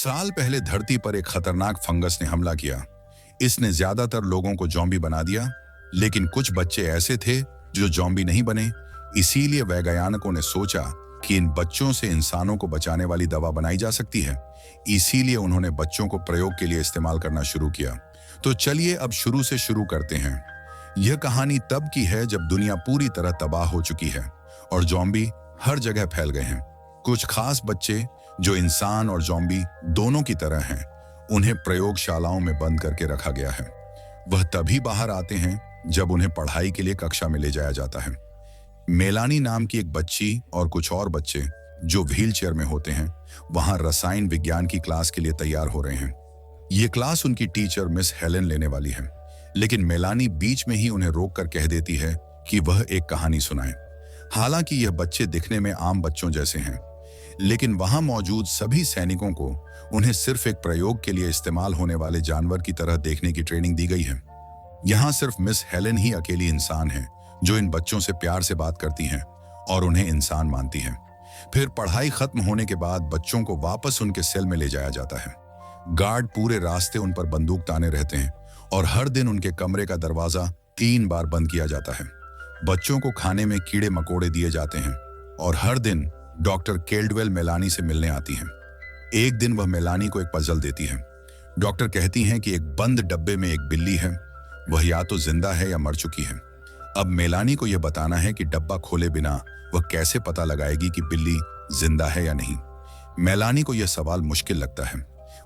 साल पहले धरती पर एक खतरनाक फंगस ने हमला किया। इसने ज्यादातर लोगों को जॉम्बी बना दिया, लेकिन कुछ बच्चे ऐसे थे जो जॉम्बी नहीं बने। इसीलिए वैज्ञानिकों ने सोचा कि इन बच्चों से इंसानों को बचाने वाली दवा बनाई जा सकती है। इसीलिए उन्होंने बच्चों को प्रयोग के लिए इस्तेमाल करना शुरू किया। तो चलिए अब शुरू से शुरू करते हैं। यह कहानी तब की है जब दुनिया पूरी तरह तबाह हो चुकी है और जॉम्बी हर जगह फैल गए हैं। कुछ खास बच्चे जो इंसान और जॉम्बी दोनों की तरह हैं, उन्हें प्रयोगशालाओं में बंद करके रखा गया है। वह तभी बाहर आते हैं जब उन्हें पढ़ाई के लिए कक्षा में ले जाया जाता है। मेलानी नाम की एक बच्ची और कुछ और बच्चे जो व्हील चेयर में होते हैं, वहां रसायन विज्ञान की क्लास के लिए तैयार हो रहे हैं। ये क्लास उनकी टीचर मिस हेलेन लेने वाली है, लेकिन मेलानी बीच में ही उन्हें रोककर कह देती है कि वह एक कहानी सुनाए। हालांकि यह बच्चे दिखने में आम बच्चों जैसे हैं, लेकिन वहां मौजूद सभी सैनिकों को उन्हें सिर्फ एक प्रयोग के लिए इस्तेमाल होने वाले जानवर की तरह देखने की ट्रेनिंग दी गई है। यहाँ सिर्फ मिस हेलेन ही अकेली इंसान है जो इन बच्चों से प्यार से बात करती हैं और उन्हें इंसान मानती हैं। फिर पढ़ाई खत्म होने के बाद बच्चों को वापस उनके सेल में ले जाया जाता है। गार्ड पूरे रास्ते उन पर बंदूक ताने रहते हैं और हर दिन उनके कमरे का दरवाजा 3 बार बंद किया जाता है। बच्चों को खाने में कीड़े मकोड़े दिए जाते हैं और हर दिन डॉक्टर केल्डवेल मेलानी से मिलने आती हैं। एक दिन वह मेलानी को एक पजल देती है। डॉक्टर कहती हैं कि एक बंद डब्बे में एक बिल्ली है, वह या तो जिंदा है या मर चुकी है। अब मेलानी को यह बताना है कि डब्बा खोले बिना वह कैसे पता लगाएगी कि बिल्ली जिंदा है या नहीं। मेलानी को यह सवाल मुश्किल लगता है।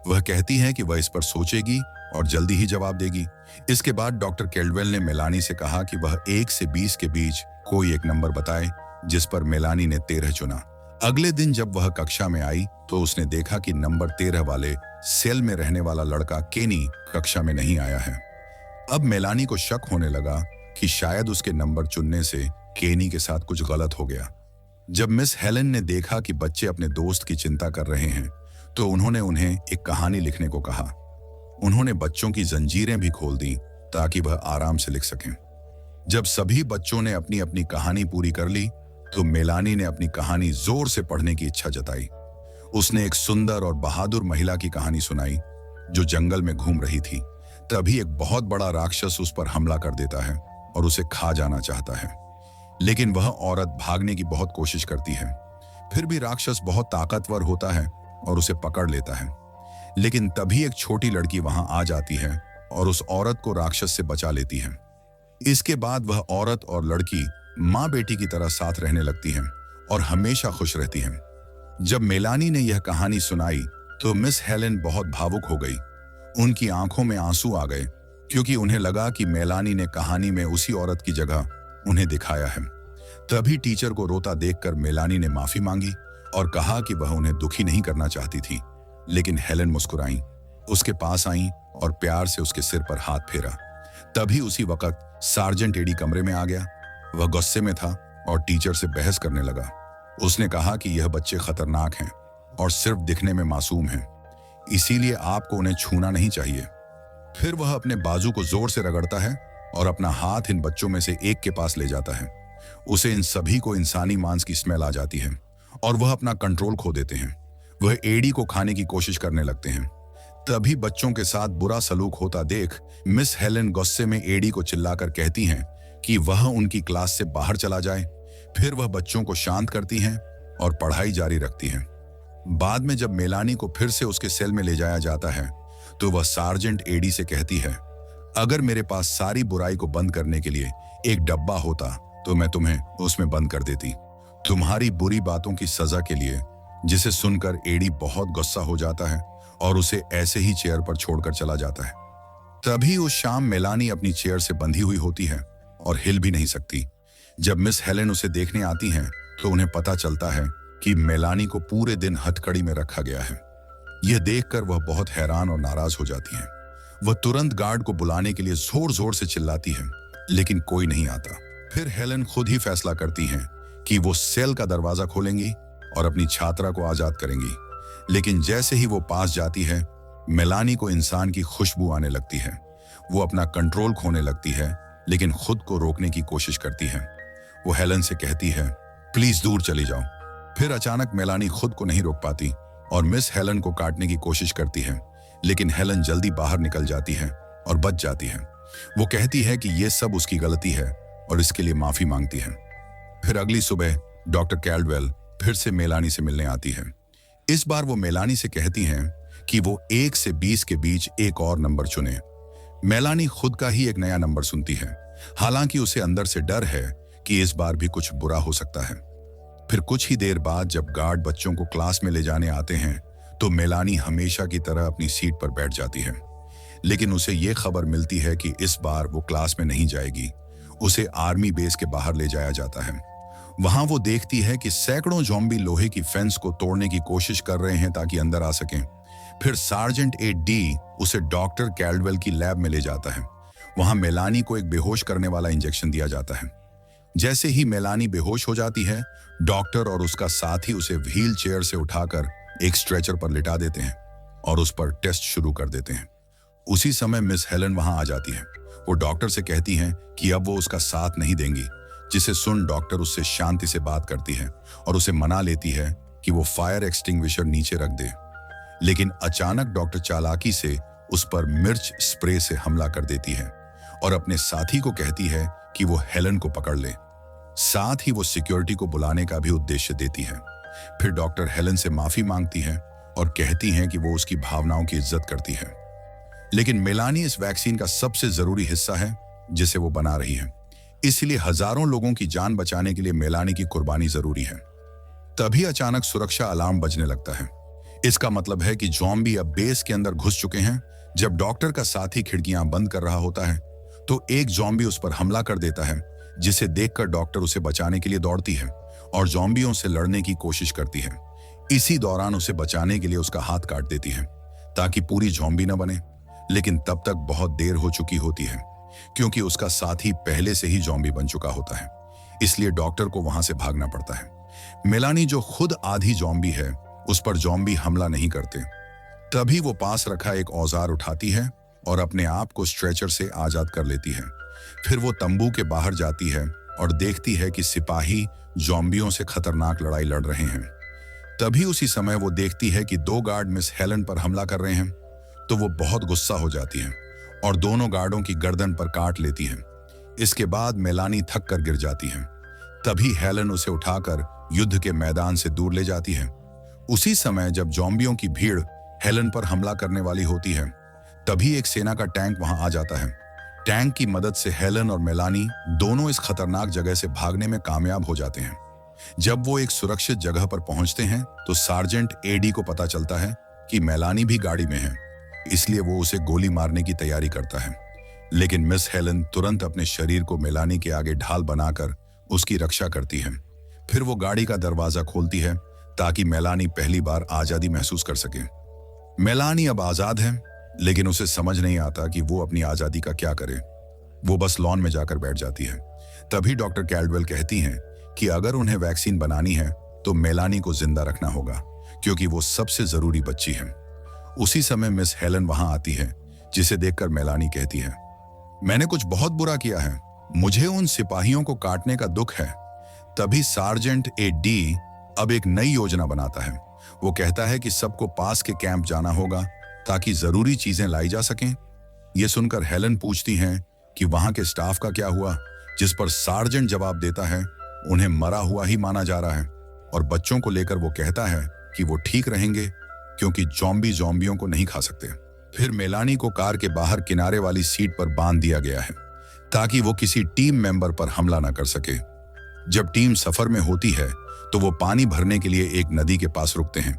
वह कहती है कि वह इस पर सोचेगी और जल्दी ही जवाब देगी। इसके बाद डॉक्टर केल्डवेल ने मेलानी से कहा कि वह 1 से 20 के बीच कोई एक नंबर बताए, जिस पर मेलानी ने 13 चुना। अगले दिन जब वह कक्षा में आई तो उसने देखा कि नंबर 13 वाले सेल में रहने वाला लड़का केनी कक्षा में नहीं आया है। अब मेलानी को शक होने लगा कि शायद उसके नंबर चुनने से केनी के साथ कुछ गलत हो गया। जब मिस हेलेन ने देखा कि बच्चे अपने दोस्त की चिंता कर रहे हैं, तो उन्होंने उन्हें एक कहानी लिखने को कहा। उन्होंने बच्चों की जंजीरें भी खोल दी ताकि वह आराम से लिख सकें। जब सभी बच्चों ने अपनी अपनी कहानी पूरी कर ली, तो मेलानी ने अपनी कहानी जोर से पढ़ने की इच्छा जताई। उसने एक सुंदर और बहादुर महिला की कहानी सुनाई जो जंगल में घूम रही थी। तभी एक बहुत बड़ा राक्षस उस पर हमला कर देता है और उसे खा जाना चाहता है, लेकिन वह औरत भागने की बहुत कोशिश करती है। फिर भी राक्षस बहुत ताकतवर होता है और उसे पकड़ लेता है। लेकिन तभी एक छोटी लड़की वहां आ जाती है और उस औरत को राक्षस से बचा लेती है। इसके बाद वह औरत और लड़की माँ बेटी की तरह साथ रहने लगती हैं और हमेशा खुश रहती हैं। जब मेलानी ने यह कहानी सुनाई तो मिस हेलेन बहुत भावुक हो गई। उनकी आंखों में आंसू आ गए, क्योंकि उन्हें लगा कि मेलानी ने कहानी में उसी औरत की जगह उन्हें दिखाया है। तभी टीचर को रोता देखकर मेलानी ने माफी मांगी और कहा कि वह उन्हें दुखी नहीं करना चाहती थी। लेकिन हेलेन मुस्कुराई, उसके पास आई और प्यार से उसके सिर पर हाथ फेरा। तभी उसी वक्त सार्जेंट एडी कमरे में आ गया। वह गुस्से में था और टीचर से बहस करने लगा। उसने कहा कि यह बच्चे खतरनाक हैं और सिर्फ दिखने में मासूम हैं, इसीलिए आपको उन्हें छूना नहीं चाहिए। फिर वह अपने बाजू को जोर से रगड़ता है और अपना हाथ इन बच्चों में से एक के पास ले जाता है। उसे इन सभी को इंसानी मांस की स्मेल आ जाती है और वह अपना कंट्रोल खो देते हैं। वह एडी को खाने की कोशिश करने लगते हैं। तभी बच्चों के साथ बुरा सलूक होता देख मिस हेलेन गुस्से में एडी को चिल्लाकर कहती हैं कि वह उनकी क्लास से बाहर चला जाए। फिर वह बच्चों को शांत करती हैं और पढ़ाई जारी रखती हैं। बाद में जब मेलानी को फिर से उसके सेल में ले जाया जाता है, तो वह सार्जेंट एडी से कहती है, अगर मेरे पास सारी बुराई को बंद करने के लिए एक डब्बा होता तो मैं तुम्हें उसमें बंद कर देती, तुम्हारी बुरी बातों की सजा के लिए। जिसे सुनकर एडी बहुत गुस्सा हो जाता है और उसे ऐसे ही चेयर पर छोड़कर चला जाता है। तभी उस शाम मेलानी अपनी चेयर से बंधी हुई होती है और हिल भी नहीं सकती। जब मिस हेलेन उसे देखने आती हैं, तो उन्हें पता चलता है कि मेलानी को पूरे दिन हथकड़ी में रखा गया है। यह देखकर वह बहुत हैरान और नाराज हो जाती हैं। वह तुरंत गार्ड को बुलाने के लिए जोर जोर से चिल्लाती है, लेकिन कोई नहीं आता। फिर हेलेन खुद ही फैसला करती हैं कि वो सेल का दरवाजा खोलेंगी और अपनी छात्रा को आजाद करेंगी। लेकिन जैसे ही वो पास जाती है, मेलानी को इंसान की खुशबू आने लगती है। वो अपना कंट्रोल खोने लगती है, लेकिन खुद को रोकने की कोशिश करती है। वो हेलेन से कहती है, प्लीज दूर चली जाओ। फिर अचानक मेलानी खुद को नहीं रोक पाती और मिस हेलन को काटने की कोशिश करती है, लेकिन हेलन जल्दी बाहर निकल जाती है और बच जाती है। वो कहती है कि ये सब उसकी गलती है और इसके लिए माफी मांगती है। फिर अगली सुबह डॉक्टर कैल्डवेल फिर से मेलानी से मिलने आती है। इस बार वो मेलानी से कहती हैं कि वो 1 से 20 के बीच एक और नंबर चुने। मेलानी खुद का ही एक नया नंबर सुनती है, हालांकि उसे अंदर से डर है कि इस बार भी कुछ बुरा हो सकता है। फिर कुछ ही देर बाद जब गार्ड बच्चों को क्लास में ले जाने आते हैं तो मेलानी हमेशा की तरह अपनी सीट पर बैठ जाती है, लेकिन उसे ये खबर मिलती है कि इस बार वो क्लास में नहीं जाएगी। उसे आर्मी बेस के बाहर ले जाया जाता है। वहां वो देखती है कि सैकड़ों ज़ॉम्बी लोहे की फेंस को तोड़ने की कोशिश कर रहे हैं ताकि अंदर आ सकें। फिर सार्जेंट डी उसे डॉक्टर कैल्डवेल की लैब में ले जाता है। वहां मेलानी को एक बेहोश करने वाला इंजेक्शन दिया जाता है। जैसे ही मेलानी बेहोश हो जाती है, डॉक्टर और उसका साथी उसे व्हील चेयर से उठाकर एक स्ट्रेचर पर लिटा देते हैं और उस पर टेस्ट शुरू कर देते हैं। उसी समय मिस हेलन वहां आ जाती है। वो डॉक्टर से कहती हैं कि अब वो उसका साथ नहीं देंगी, जिसे सुन डॉक्टर उससे शांति से बात करती है और उसे मना लेती है कि वो फायर एक्सटिंग्विशर नीचे रख दे। लेकिन अचानक डॉक्टर चालाकी से उस पर मिर्च स्प्रे से हमला कर देती है और अपने साथी को कहती है कि वो हेलन को पकड़ ले। साथ ही वो सिक्योरिटी को बुलाने का भी उद्देश्य देती है। फिर डॉक्टर हेलन से माफी मांगती है और कहती हैं कि वो उसकी भावनाओं की इज्जत करती है। लेकिन मेलानी इस वैक्सीन का सबसे जरूरी हिस्सा है जिसे वो बना रही है, इसलिए हजारों लोगों की जान बचाने के लिए मेलानी की कुर्बानी जरूरी है। तभी अचानक सुरक्षा अलार्म बजने लगता है। इसका मतलब है कि ज़ॉम्बी अब बेस के अंदर घुस चुके हैं। जब डॉक्टर का साथी खिड़कियां बंद कर रहा होता है तो एक ज़ॉम्बी उस पर हमला कर देता है, जिसे देखकर डॉक्टर उसे बचाने के लिए दौड़ती है और ज़ॉम्बियों से लड़ने की कोशिश करती है। इसी दौरान उसे बचाने के लिए उसका हाथ काट देती है ताकि पूरी ज़ॉम्बी न बने, लेकिन तब तक बहुत देर हो चुकी होती है क्योंकि उसका साथी पहले से ही ज़ॉम्बी बन चुका होता है। इसलिए डॉक्टर को वहां से भागना पड़ता है। मेलानी जो खुद आधी ज़ॉम्बी है, उस पर ज़ॉम्बी हमला नहीं करते। तभी वो पास रखा एक औजार उठाती है और अपने आप को स्ट्रेचर से आजाद कर लेती है। फिर वो तंबू के बाहर जाती है और देखती है कि सिपाही ज़ॉम्बियों से खतरनाक लड़ाई लड़ रहे हैं। तभी उसी समय वो देखती है कि 2 गार्ड मिस हेलन पर हमला कर रहे हैं, तो वो बहुत गुस्सा हो जाती है और दोनों गार्डों की गर्दन पर काट लेती है। इसके बाद मेलानी थक कर गिर जाती है। तभी हेलन उसे उठाकर युद्ध के मैदान से दूर ले जाती है। उसी समय जब ज़ॉम्बियों की भीड़ हेलन पर हमला करने वाली होती है, तभी एक सेना का टैंक वहां आ जाता है। टैंक की मदद से हेलन और मेलानी दोनों इस खतरनाक जगह से भागने में कामयाब हो जाते हैं। जब वो एक सुरक्षित जगह पर पहुंचते हैं तो सार्जेंट डी को पता चलता है कि मेलानी भी गाड़ी में है, इसलिए वो उसे गोली मारने की तैयारी करता है। लेकिन मिस हेलन तुरंत अपने शरीर को मेलानी के आगे ढाल बनाकर उसकी रक्षा करती है। फिर वो गाड़ी का दरवाजा खोलती है ताकि मेलानी पहली बार आजादी महसूस कर सके। मेलानी अब आजाद है, लेकिन उसे समझ नहीं आता कि वो अपनी आजादी का क्या करे। वो बस लॉन में जाकर बैठ जाती है। तभी डॉक्टर कैल्डवेल कहती हैं कि अगर उन्हें वैक्सीन बनानी है तो मेलानी को जिंदा रखना होगा, क्योंकि वो सबसे जरूरी बच्ची है। उसी समय मिस हेलन वहां आती है, जिसे देखकर मेलानी कहती है, मैंने कुछ बहुत बुरा किया है, मुझे उन सिपाहियों को काटने का दुख है। तभी सार्जेंट डी अब एक नई योजना बनाता है। वो कहता है कि सबको पास के कैंप जाना होगा ताकि जरूरी चीजें लाई जा सकें। ये सुनकर हेलन पूछती हैं कि वहां के स्टाफ का क्या हुआ, जिस पर सार्जेंट जवाब देता है उन्हें मरा हुआ ही माना जा रहा है, और बच्चों को लेकर वो कहता है कि वो ठीक रहेंगे क्योंकि ज़ॉम्बी ज़ॉम्बियों को नहीं खा सकते। फिर मेलानी को कार के बाहर किनारे वाली सीट पर बांध दिया गया है ताकि वो किसी टीम मेंबर पर हमला न कर सके। जब टीम सफर में होती है तो वो पानी भरने के लिए एक नदी के पास रुकते हैं,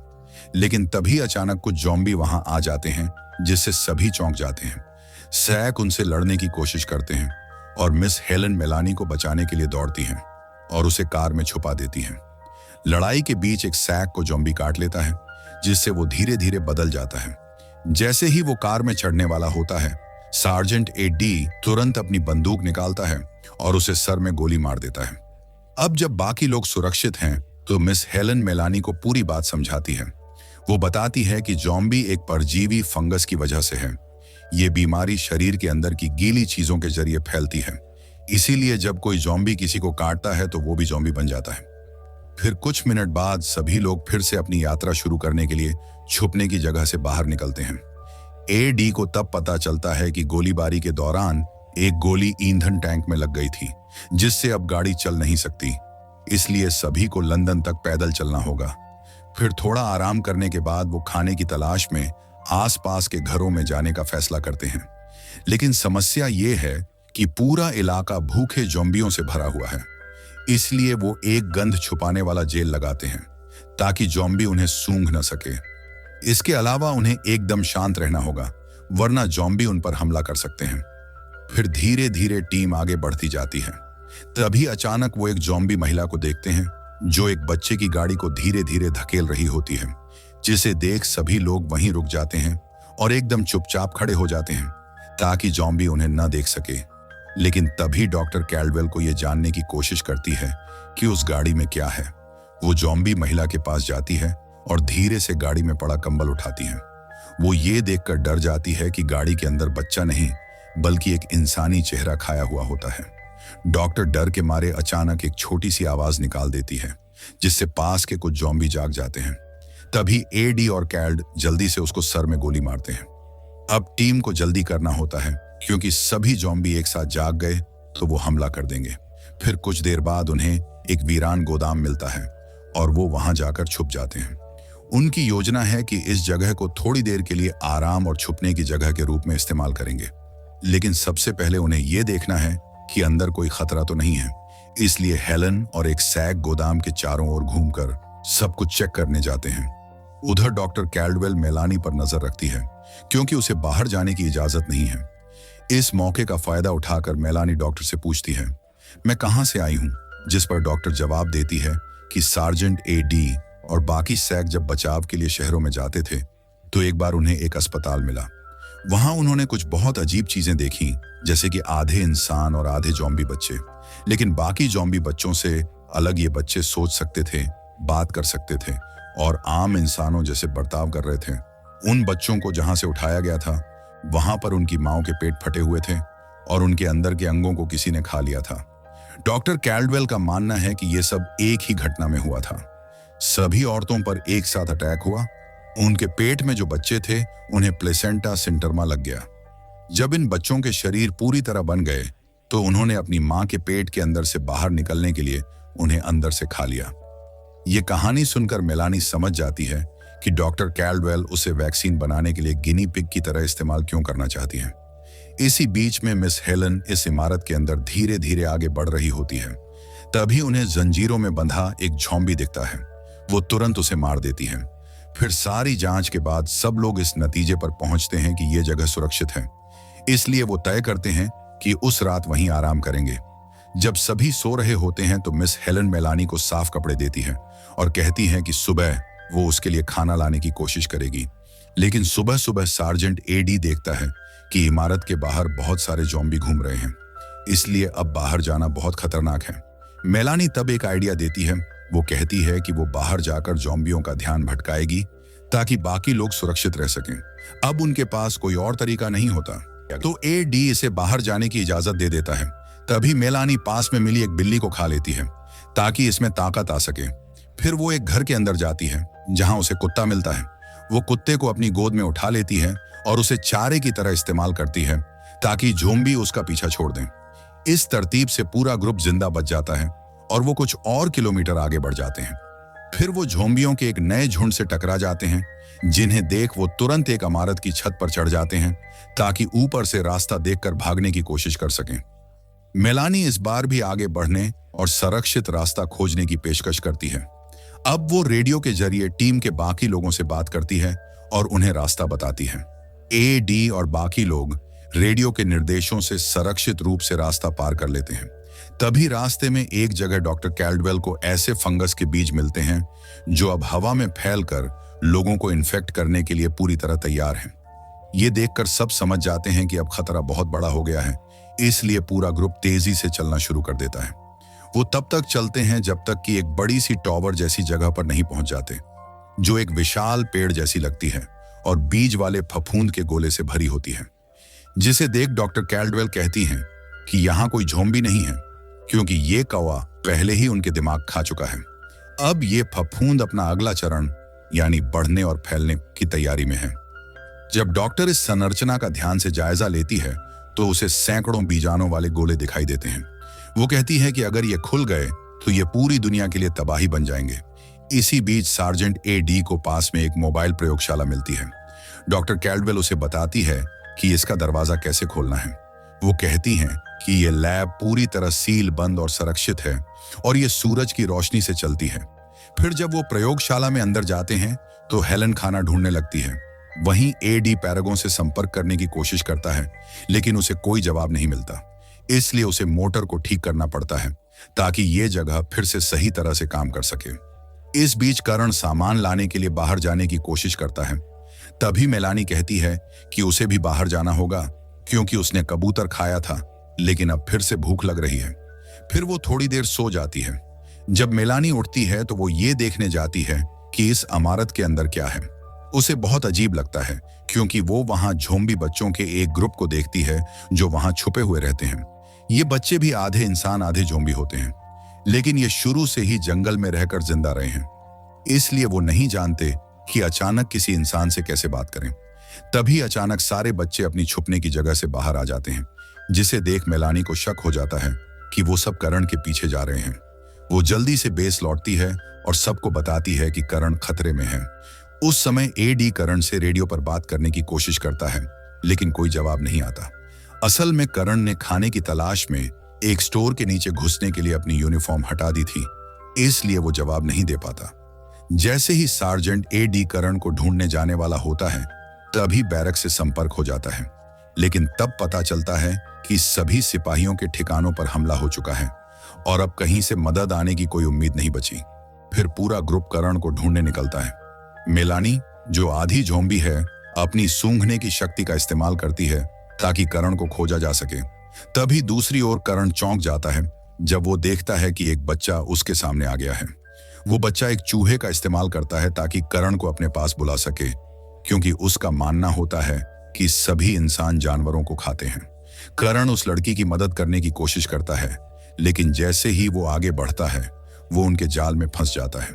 लेकिन तभी अचानक कुछ ज़ॉम्बी वहां आ जाते हैं, जिससे सभी चौंक जाते हैं। सैक उनसे लड़ने की कोशिश करते हैं और मिस हेलन मेलानी को बचाने के लिए दौड़ती हैं और उसे कार में छुपा देती हैं। लड़ाई के बीच एक सैक को ज़ॉम्बी काट लेता है, जिससे वो धीरे धीरे बदल जाता है। जैसे ही वो कार में चढ़ने वाला होता है, सार्जेंट डी तुरंत अपनी बंदूक निकालता है और उसे सर में गोली मार देता है। अब जब बाकी लोग सुरक्षित हैं तो मिस हेलन मेलानी को पूरी बात समझाती है। वो बताती है कि ज़ॉम्बी एक परजीवी फंगस की वजह से है। ये बीमारी शरीर के अंदर की गीली चीजों के जरिए फैलती है, इसीलिए जब कोई ज़ॉम्बी किसी को काटता है तो वो भी ज़ॉम्बी बन जाता है। फिर कुछ मिनट बाद सभी लोग फिर से अपनी यात्रा शुरू करने के लिए छुपने की जगह से बाहर निकलते हैं। एडी को तब पता चलता है कि गोलीबारी के दौरान एक गोली ईंधन टैंक में लग गई थी, जिससे अब गाड़ी चल नहीं सकती। इसलिए सभी को लंदन तक पैदल चलना होगा। फिर थोड़ा आराम करने के बाद वो खाने की तलाश में आसपास के घरों में जाने का फैसला करते हैं। लेकिन समस्या ये है कि पूरा इलाका भूखे ज़ॉम्बियों से भरा हुआ है। इसलिए वो एक गंध छुपाने वाला जेल लगाते हैं ताकि ज़ॉम्बी उन्हें सूंघ न सके। इसके अलावा उन्हें एकदम शांत रहना होगा, वरना ज़ॉम्बी उन पर हमला कर सकते हैं। फिर धीरे धीरे टीम आगे बढ़ती जाती है। तभी अचानक वो एक ज़ॉम्बी महिला को देखते हैं जो एक बच्चे की गाड़ी को धीरे धीरे धकेल रही होती है, जिसे देख सभी लोग वहीं रुक जाते हैं और एकदम चुपचाप खड़े हो जाते हैं ताकि ज़ॉम्बी उन्हें न देख सके। लेकिन तभी डॉक्टर कैल्डवेल को यह जानने की कोशिश करती है कि उस गाड़ी में क्या है। वो ज़ॉम्बी महिला के पास जाती है और धीरे से गाड़ी में पड़ा कंबल उठाती है। वो ये देखकर डर जाती है कि गाड़ी के अंदर बच्चा नहीं बल्कि एक इंसानी चेहरा खाया हुआ होता है। डॉक्टर डर के मारे अचानक एक छोटी सी आवाज निकाल देती है, जिससे पास के कुछ ज़ॉम्बी जाग जाते हैं। तभी एडी और कैल्ड जल्दी से उसको सर में गोली मारते हैं। अब टीम को जल्दी करना होता है क्योंकि सभी ज़ॉम्बी एक साथ जाग गए तो वो हमला कर देंगे। फिर कुछ देर बाद उन्हें एक वीरान गोदाम मिलता है और वो वहां जाकर छुप जाते हैं। उनकी योजना है कि इस जगह को थोड़ी देर के लिए आराम और छुपने की जगह के रूप में इस्तेमाल करेंगे। लेकिन सबसे पहले उन्हें यह देखना है कि अंदर कोई खतरा तो नहीं है। इसलिए हेलन और एक सैग गोदाम के चारों ओर घूमकर सब कुछ चेक करने जाते हैं। उधर डॉक्टर कैल्डवेल मेलानी पर नजर रखती है क्योंकि उसे बाहर जाने की इजाजत नहीं है। इस मौके का फायदा उठाकर मेलानी डॉक्टर से पूछती है, मैं कहां से आई हूं? जिस पर डॉक्टर जवाब देती है कि सार्जेंट एडी और बाकी सैग जब बचाव के लिए शहरों में जाते थे तो एक बार उन्हें एक अस्पताल मिला। वहां उन्होंने कुछ बहुत अजीब चीजें देखी, जैसे कि आधे इंसान और आधे ज़ॉम्बी बच्चे। लेकिन बाकी ज़ॉम्बी बच्चों से अलग ये बच्चे सोच सकते थे, बात कर सकते थे और आम इंसानों जैसे बर्ताव कर रहे थे। उन बच्चों को जहां से उठाया गया था वहां पर उनकी माओं के पेट फटे हुए थे और उनके अंदर के अंगों को किसी ने खा लिया था। डॉक्टर कैल्डवेल का मानना है कि यह सब एक ही घटना में हुआ था। सभी औरतों पर एक साथ अटैक हुआ। उनके पेट में जो बच्चे थे उन्हें प्लेसेंटा सिंटरमा लग गया। जब इन बच्चों के शरीर पूरी तरह बन गए तो उन्होंने अपनी मां के पेट के अंदर से बाहर निकलने के लिए उन्हें अंदर से खा लिया। ये कहानी सुनकर मेलानी समझ जाती है कि डॉक्टर कैल्डवेल उसे वैक्सीन बनाने के लिए गिनी पिग की तरह इस्तेमाल क्यों करना चाहती हैं। इसी बीच में मिस हेलन इस इमारत के अंदर धीरे धीरे आगे बढ़ रही होती है। तभी उन्हें जंजीरों में बंधा एक ज़ॉम्बी दिखता है। वो तुरंत उसे मार देती है। फिर सारी जांच के बाद सब लोग इस नतीजे पर पहुंचते हैं कि यह जगह सुरक्षित है। इसलिए वो तय करते हैं कि उस रात वहीं आराम करेंगे। जब सभी सो रहे होते हैं तो मिस हेलन मेलानी को साफ कपड़े देती है और कहती हैं कि सुबह वो उसके लिए खाना लाने की कोशिश करेगी। लेकिन सुबह सुबह सार्जेंट एडी देखता है कि इमारत के बाहर बहुत सारे ज़ॉम्बी घूम रहे हैं, इसलिए अब बाहर जाना बहुत खतरनाक है। मेलानी तब एक आइडिया देती है। वो कहती है कि वो बाहर जाकर ज़ॉम्बियों का ध्यान भटकाएगी ताकि बाकी लोग सुरक्षित रह सकें। अब उनके पास कोई और तरीका नहीं होता तो एडी इसे बाहर जाने की इजाजत दे देता है। तभी मेलानी पास में मिली एक बिल्ली को खा लेती है ताकि इसमें ताकत आ सके। फिर वो एक घर के अंदर जाती है जहां उसे कुत्ता मिलता है। वो कुत्ते को अपनी गोद में उठा लेती है और उसे चारे की तरह इस्तेमाल करती है ताकि ज़ॉम्बी उसका पीछा छोड़ दें। इस तरतीब से पूरा ग्रुप जिंदा बच जाता है और वो कुछ और किलोमीटर आगे बढ़ जाते हैं। फिर वो ज़ॉम्बियों के एक नए झुंड से टकरा जाते हैं, जिन्हें देख वो तुरंत एक इमारत की छत पर चढ़ जाते हैं ताकि ऊपर से रास्ता देखकर भागने की कोशिश कर सकें। मेलानी इस बार भी आगे बढ़ने और सुरक्षित रास्ता खोजने की पेशकश करती है। अब वो रेडियो के जरिए टीम के बाकी लोगों से बात करती है और उन्हें रास्ता बताती है। एडी और बाकी लोग रेडियो के निर्देशों से सुरक्षित रूप से रास्ता पार कर लेते हैं। तभी रास्ते में एक जगह डॉक्टर कैल्डवेल को ऐसे फंगस के बीज मिलते हैं जो अब हवा में फैलकर लोगों को इन्फेक्ट करने के लिए पूरी तरह तैयार हैं। ये देखकर सब समझ जाते हैं कि अब खतरा बहुत बड़ा हो गया है, इसलिए पूरा ग्रुप तेजी से चलना शुरू कर देता है। वो तब तक चलते हैं जब तक कि एक बड़ी सी टॉवर जैसी जगह पर नहीं पहुंच जाते, जो एक विशाल पेड़ जैसी लगती है और बीज वाले फफूंद के गोले से भरी होती है। जिसे देख डॉक्टर कैल्डवेल कहती हैं कि यहाँ कोई ज़ॉम्बी नहीं है, क्योंकि ये कौवा पहले ही उनके दिमाग खा चुका है। अब ये फफूंद अपना अगला चरण यानी बढ़ने और फैलने की तैयारी में है। जब डॉक्टर इस संरचना का ध्यान से जायजा लेती है तो उसे सैकड़ों बीजाणुओं वाले गोले दिखाई देते हैं। वो कहती है कि अगर ये खुल गए तो ये पूरी दुनिया के लिए तबाही बन जाएंगे। इसी बीच सार्जेंट A.D. को पास में एक मोबाइल प्रयोगशाला मिलती है। डॉक्टर कैल्डवेल उसे बताती है कि इसका दरवाजा कैसे खोलना है। वो कहती हैं कि ये लैब पूरी तरह सील बंद और सुरक्षित है और ये सूरज की रोशनी से चलती है। फिर जब वो प्रयोगशाला में अंदर जाते हैं तो हेलन खाना ढूंढने लगती है। वहीं A.D. पैरागोन से संपर्क करने की कोशिश करता है, लेकिन उसे कोई जवाब नहीं मिलता। इसलिए उसे मोटर को ठीक करना पड़ता है ताकि ये जगह फिर से सही तरह से काम कर सके। इस बीच करण सामान लाने के लिए बाहर जाने की कोशिश करता है। तभी मेलानी कहती है कि उसे भी बाहर जाना होगा क्योंकि उसने कबूतर खाया था, लेकिन अब फिर से भूख लग रही है। फिर वो थोड़ी देर सो जाती है। जब मेलानी उठती है तो वो ये देखने जाती है कि इस इमारत के अंदर क्या है। उसे बहुत अजीब लगता है क्योंकि वो वहां ज़ॉम्बी बच्चों के एक ग्रुप को देखती है जो वहां छुपे हुए रहते हैं। ये बच्चे भी आधे इंसान आधे ज़ॉम्बी होते हैं, लेकिन ये शुरू से ही जंगल में रहकर जिंदा रहे हैं, इसलिए वो नहीं जानते कि अचानक किसी इंसान से कैसे बात करें। तभी अचानक सारे बच्चे अपनी छुपने की जगह से बाहर आ जाते हैं, जिसे देख मेलानी को शक हो जाता है कि वो सब करण के पीछे जा रहे हैं। वो जल्दी से बेस लौटती है और सबको बताती है कि करण खतरे में है। उस समय A.D. करण से रेडियो पर बात करने की कोशिश करता है, लेकिन कोई जवाब नहीं आता। असल में करण ने खाने की तलाश में एक स्टोर के नीचे घुसने के लिए अपनी यूनिफॉर्म हटा दी थी, इसलिए वो जवाब नहीं दे पाता। जैसे ही सार्जेंट A.D. करण को ढूंढने जाने वाला होता है, तभी बैरक से संपर्क हो जाता है, लेकिन तब पता चलता है कि सभी सिपाहियों के ठिकानों पर हमला हो चुका है और अब कहीं से मदद आने की कोई उम्मीद नहीं बची। फिर पूरा ग्रुप करण को ढूंढने निकलता है। मेलानी, जो आधी ज़ॉम्बी है, अपनी सूंघने की शक्ति का इस्तेमाल करती है ताकि करण को खोजा जा सके। तभी दूसरी ओर करण चौंक जाता है जब वो देखता है कि एक बच्चा उसके सामने आ गया है। वो बच्चा एक चूहे का इस्तेमाल करता है ताकि करण को अपने पास बुला सके, क्योंकि उसका मानना होता है कि सभी इंसान जानवरों को खाते हैं। करण उस लड़की की मदद करने की कोशिश करता है, लेकिन जैसे ही वो आगे बढ़ता है वो उनके जाल में फंस जाता है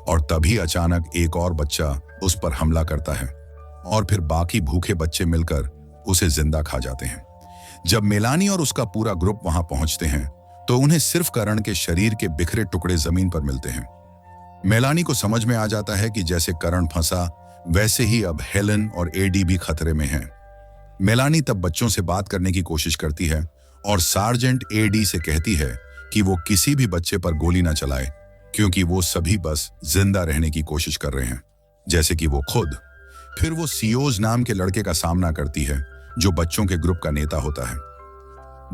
और तभी अचानक एक और बच्चा उस पर हमला करता है और फिर बाकी भूखे बच्चे मिलकर उसे जिंदा खा जाते हैं। जब मेलानी और उसका पूरा ग्रुप वहां पहुंचते हैं तो उन्हें सिर्फ करण के शरीर के बिखरे टुकड़े जमीन पर मिलते हैं। मेलानी को समझ में आ जाता है कि जैसे करण फंसा, वैसे ही अब हेलन और A.D. भी खतरे में हैं। मेलानी तब बच्चों से बात करने की कोशिश करती है और सार्जेंट A.D. से कहती है कि वो किसी भी बच्चे पर गोली न चलाए, क्योंकि वो सभी बस जिंदा रहने की कोशिश कर रहे हैं, जैसे कि वो खुद। फिर वो सियोज नाम के लड़के का सामना करती है जो बच्चों के ग्रुप का नेता होता है।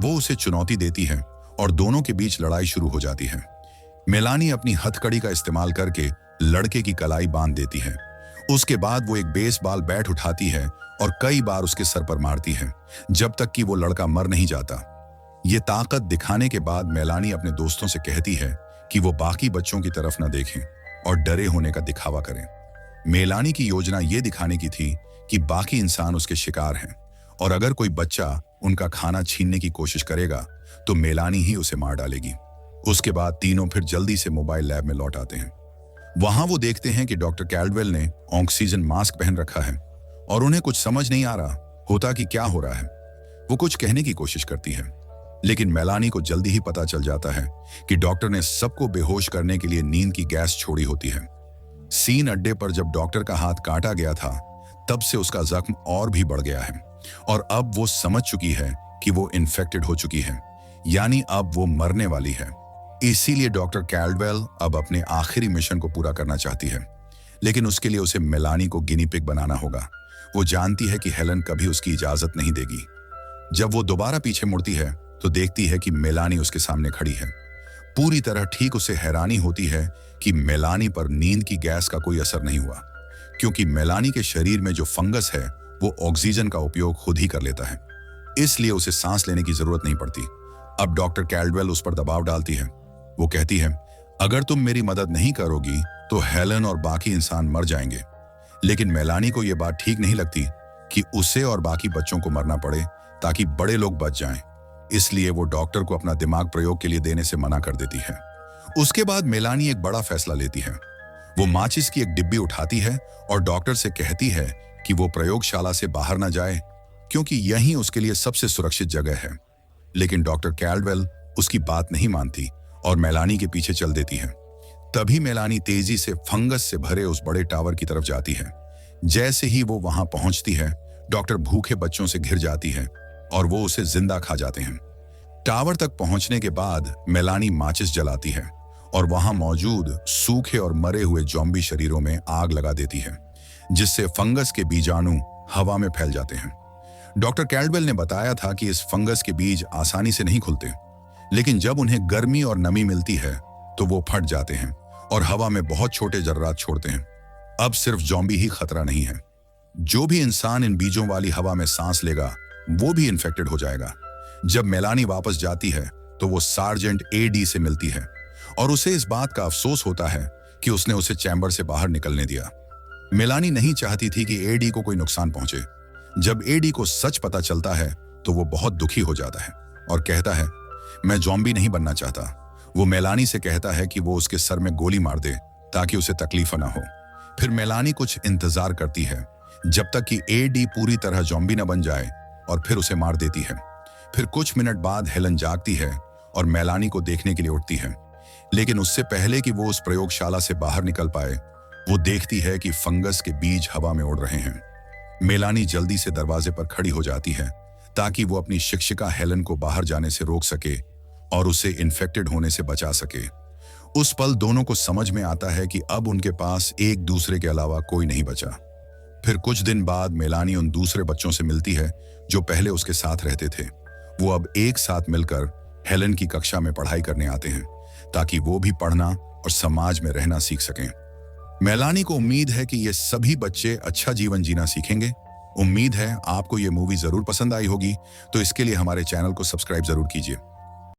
वो उसे चुनौती देती है और दोनों के बीच लड़ाई शुरू हो जाती है। मेलानी अपनी हथकड़ी का इस्तेमाल करके लड़के की कलाई बांध देती है। उसके बाद वो एक बेसबॉल बैट उठाती है और कई बार उसके सर पर मारती है, जब तक कि वो लड़का मर नहीं जाता। ये ताकत दिखाने के बाद मेलानी अपने दोस्तों से कहती है कि वो बाकी बच्चों की तरफ न देखें और डरे होने का दिखावा करें। मेलानी की योजना ये दिखाने की थी कि बाकी इंसान उसके शिकार हैं और अगर कोई बच्चा उनका खाना छीनने की कोशिश करेगा तो मेलानी ही उसे मार डालेगी। उसके बाद तीनों फिर जल्दी से मोबाइल लैब में लौट आते हैं। वहां वो देखते हैं कि डॉक्टर कैल्डवेल ने ऑक्सीजन मास्क पहन रखा है और उन्हें कुछ समझ नहीं आ रहा होता कि क्या हो रहा है। वो कुछ कहने की कोशिश करती है, लेकिन मेलानी को जल्दी ही पता चल जाता है कि डॉक्टर ने सबको बेहोश करने के लिए नींद की गैस छोड़ी होती है। सीन अड्डे पर जब डॉक्टर का हाथ काटा गया था, तब से उसका जख्म और भी बढ़ गया है और अब वो समझ चुकी है कि वो इन्फेक्टेड हो चुकी है, यानी अब वो मरने वाली है। इसीलिए डॉक्टर कैल्डवेल अब अपने आखिरी मिशन को पूरा करना चाहती है, लेकिन उसके लिए उसे मेलानी को गिनी पिग बनाना होगा। वो जानती है कि हेलन कभी उसकी इजाजत नहीं देगी। जब वो दोबारा पीछे मुड़ती है तो देखती है कि मेलानी उसके सामने खड़ी है। पूरी तरह ठीक उसे हैरानी होती है कि मेलानी पर नींद की गैस का कोई असर नहीं हुआ, क्योंकि मेलानी के शरीर में जो फंगस है वो ऑक्सीजन का उपयोग खुद ही कर लेता है, इसलिए उसे सांस लेने की जरूरत नहीं पड़ती। अब डॉक्टर कैल्डवेल उस पर दबाव डालती है। वो कहती है, अगर तुम मेरी मदद नहीं करोगी तो हेलन और बाकी इंसान मर जाएंगे। लेकिन मेलानी को यह बात ठीक नहीं लगती कि उसे और बाकी बच्चों को मरना पड़े ताकि बड़े लोग बच जाएं। इसलिए वो डॉक्टर को अपना दिमाग प्रयोग के लिए देने से मना कर देती है। उसके बाद मेलानी एक बड़ा फैसला लेती है। वो माचिस की एक डिब्बी उठाती है और डॉक्टर से कहती है कि वो प्रयोगशाला से बाहर ना जाए, क्योंकि यही उसके लिए सबसे सुरक्षित जगह है। लेकिन डॉक्टर कैल्डवेल उसकी बात नहीं मानती और मेलानी के पीछे चल देती है। तभी मेलानी तेजी से फंगस से भरे उस बड़े टावर की तरफ जाती है। जैसे ही वो वहां पहुंचती है, डॉक्टर भूखे बच्चों से घिर जाती है और वो उसे जिंदा खा जाते हैं। टावर तक पहुंचने के बाद मेलानी माचिस जलाती है और वहां मौजूद सूखे और मरे हुए ज़ॉम्बी शरीरों में आग लगा देती है, जिससे फंगस के बीजाणु हवा में फैल जाते हैं। डॉक्टर कैल्डवेल ने बताया था कि इस फंगस के बीज आसानी से नहीं खुलते, लेकिन जब उन्हें गर्मी और नमी मिलती है तो वो फट जाते हैं और हवा में बहुत छोटे जर्रात छोड़ते हैं। अब सिर्फ ज़ॉम्बी ही खतरा नहीं है, जो भी इंसान इन बीजों वाली हवा में सांस लेगा वो भी इन्फेक्टेड हो जाएगा। जब मेलानी वापस जाती है तो वो सार्जेंट एडी से मिलती है और उसे इस बात का अफसोस होता है कि उसने उसे चैम्बर से बाहर निकलने दिया। मेलानी नहीं चाहती थी कि एडी को कोई नुकसान पहुंचे। जब एडी को सच पता चलता है तो वो बहुत दुखी हो जाता है और कहता है, मैं ज़ॉम्बी नहीं बनना चाहता। वो मेलानी से कहता है कि वो उसके सर में गोली मार दे ताकि उसे तकलीफ ना हो। फिर मेलानी कुछ इंतजार करती है जब तक कि एडी पूरी तरह ज़ॉम्बी न बन जाए और फिर उसे मार देती है। फिर कुछ मिनट बाद हेलन जागती है और मेलानी को देखने के लिए उठती है, लेकिन उससे पहले कि वो उस प्रयोगशाला से बाहर निकल पाए, वो देखती है कि फंगस के बीज हवा में उड़ रहे हैं। मेलानी जल्दी से दरवाजे पर खड़ी हो जाती है ताकि वो अपनी शिक्षिका हेलन को बाहर जाने से रोक सके और उसे इन्फेक्टेड होने से बचा सके। उस पल दोनों को समझ में आता है कि अब उनके पास एक दूसरे के अलावा कोई नहीं बचा। फिर कुछ दिन बाद मेलानी उन दूसरे बच्चों से मिलती है जो पहले उसके साथ रहते थे। वो अब एक साथ मिलकर हेलन की कक्षा में पढ़ाई करने आते हैं ताकि वो भी पढ़ना और समाज में रहना सीख सकें। मेलानी को उम्मीद है कि ये सभी बच्चे अच्छा जीवन जीना सीखेंगे। उम्मीद है आपको ये मूवी जरूर पसंद आई होगी, तो इसके लिए हमारे चैनल को सब्सक्राइब जरूर कीजिए।